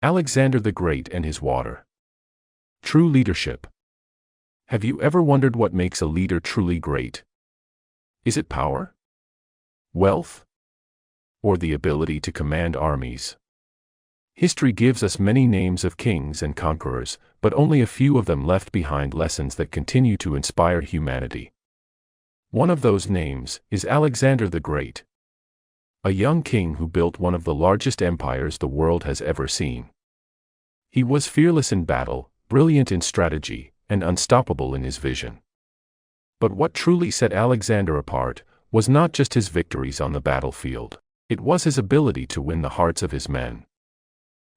Alexander the Great and his water. True leadership. Have you ever wondered what makes a leader truly great? Is it power? Wealth? Or the ability to command armies? History gives us many names of kings and conquerors, but only a few of them left behind lessons that continue to inspire humanity. One of those names is Alexander the Great, a young king who built one of the largest empires the world has ever seen. He was fearless in battle, brilliant in strategy, and unstoppable in his vision. But what truly set Alexander apart was not just his victories on the battlefield. It was his ability to win the hearts of his men.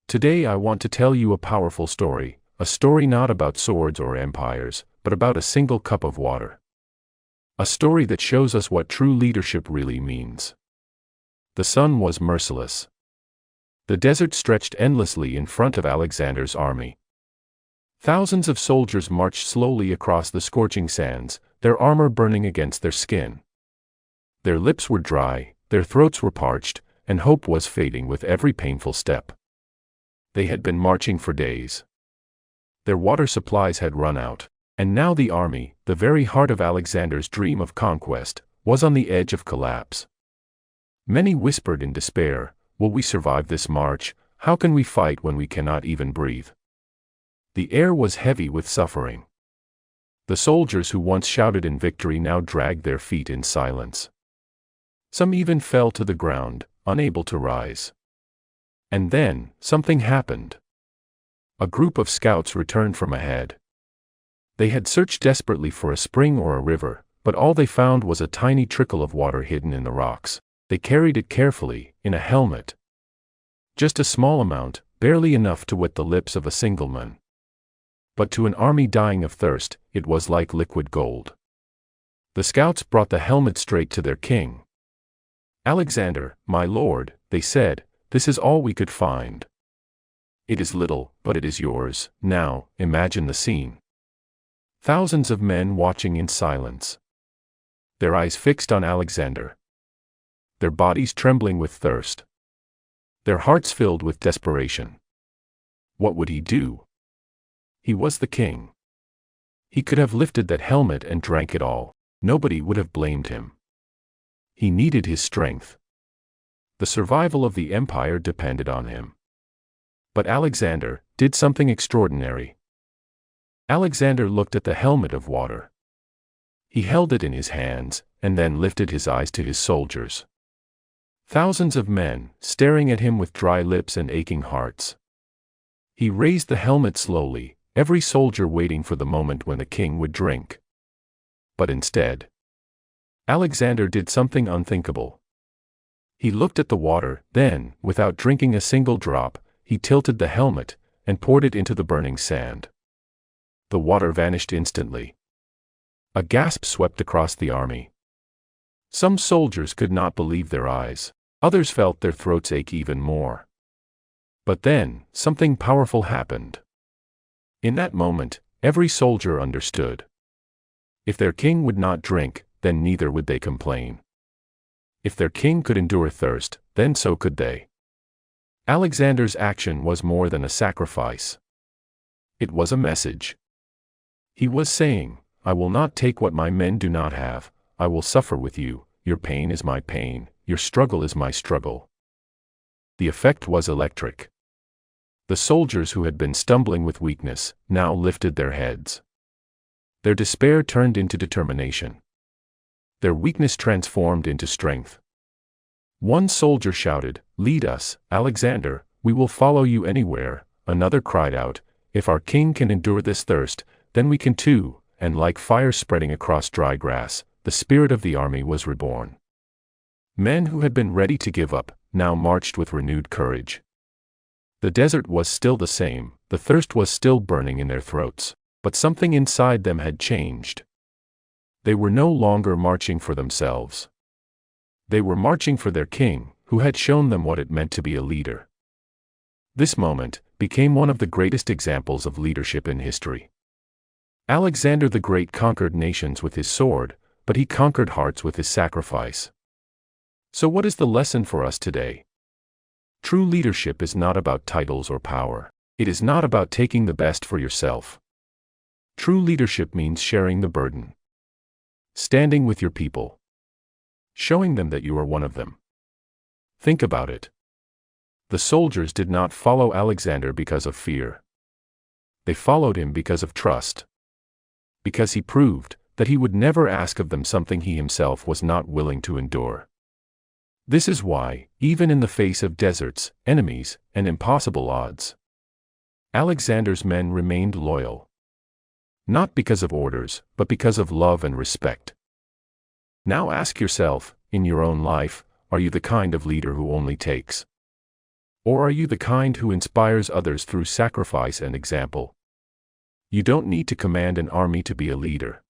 Today I want to tell you a powerful story, a story not about swords or empires, but about a single cup of water. A story that shows us what true leadership really means. The sun was merciless. The desert stretched endlessly in front of Alexander's army. Thousands of soldiers marched slowly across the scorching sands, their armor burning against their skin. Their lips were dry, their throats were parched, and hope was fading with every painful step. They had been marching for days. Their water supplies had run out, and now the army, the very heart of Alexander's dream of conquest, was on the edge of collapse. Many whispered in despair, "Will we survive this march? How can we fight when we cannot even breathe?" The air was heavy with suffering. The soldiers who once shouted in victory now dragged their feet in silence. Some even fell to the ground, unable to rise. And then, something happened. A group of scouts returned from ahead. They had searched desperately for a spring or a river, but all they found was a tiny trickle of water hidden in the rocks. They carried it carefully, in a helmet. Just a small amount, barely enough to wet the lips of a single man. But to an army dying of thirst, it was like liquid gold. The scouts brought the helmet straight to their king. "Alexander, my lord," they said, "this is all we could find. It is little, but it is yours. Now, imagine the scene." Thousands of men watching in silence. Their eyes fixed on Alexander. Their bodies trembling with thirst. Their hearts filled with desperation. What would he do? He was the king. He could have lifted that helmet and drank it all. Nobody would have blamed him. He needed his strength. The survival of the empire depended on him. But Alexander did something extraordinary. Alexander looked at the helmet of water. He held it in his hands, and then lifted his eyes to his soldiers. Thousands of men, staring at him with dry lips and aching hearts. He raised the helmet slowly, every soldier waiting for the moment when the king would drink. But instead, Alexander did something unthinkable. He looked at the water, then, without drinking a single drop, he tilted the helmet, and poured it into the burning sand. The water vanished instantly. A gasp swept across the army. Some soldiers could not believe their eyes. Others felt their throats ache even more. But then, something powerful happened. In that moment, every soldier understood. If their king would not drink, then neither would they complain. If their king could endure thirst, then so could they. Alexander's action was more than a sacrifice. It was a message. He was saying, "I will not take what my men do not have. I will suffer with you. Your pain is my pain. Your struggle is my struggle." The effect was electric. The soldiers who had been stumbling with weakness now lifted their heads. Their despair turned into determination. Their weakness transformed into strength. One soldier shouted, "Lead us, Alexander, we will follow you anywhere." Another cried out, "If our king can endure this thirst, then we can too." And like fire spreading across dry grass, the spirit of the army was reborn. Men who had been ready to give up now marched with renewed courage. The desert was still the same, the thirst was still burning in their throats, but something inside them had changed. They were no longer marching for themselves. They were marching for their king, who had shown them what it meant to be a leader. This moment became one of the greatest examples of leadership in history. Alexander the Great conquered nations with his sword, but he conquered hearts with his sacrifice. So what is the lesson for us today? True leadership is not about titles or power. It is not about taking the best for yourself. True leadership means sharing the burden, standing with your people, showing them that you are one of them. Think about it. The soldiers did not follow Alexander because of fear. They followed him because of trust. Because he proved that he would never ask of them something he himself was not willing to endure. This is why, even in the face of deserts, enemies, and impossible odds, Alexander's men remained loyal. Not because of orders, but because of love and respect. Now ask yourself, in your own life, are you the kind of leader who only takes? Or are you the kind who inspires others through sacrifice and example? You don't need to command an army to be a leader.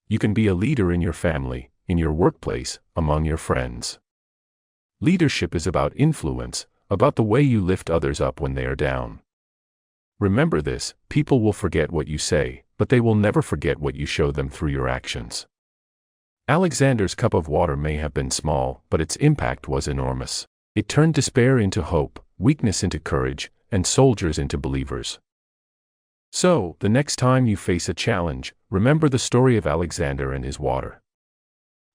You can be a leader in your family, in your workplace, among your friends. Leadership is about influence, about the way you lift others up when they are down. Remember this, people will forget what you say, but they will never forget what you show them through your actions. Alexander's cup of water may have been small, but its impact was enormous. It turned despair into hope, weakness into courage, and soldiers into believers. So, the next time you face a challenge, remember the story of Alexander and his water.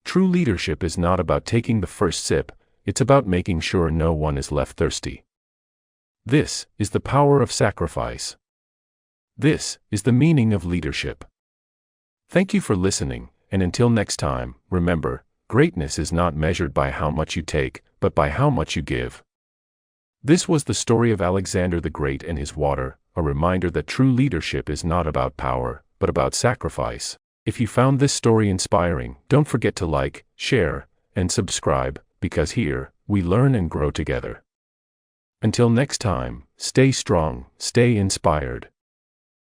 True leadership is not about taking the first sip, it's about making sure no one is left thirsty. This is the power of sacrifice. This is the meaning of leadership. Thank you for listening, and until next time, remember, greatness is not measured by how much you take, but by how much you give. This was the story of Alexander the Great and his water, a reminder that true leadership is not about power, but about sacrifice. If you found this story inspiring, don't forget to like, share, and subscribe, because here, we learn and grow together. Until next time, stay strong, stay inspired.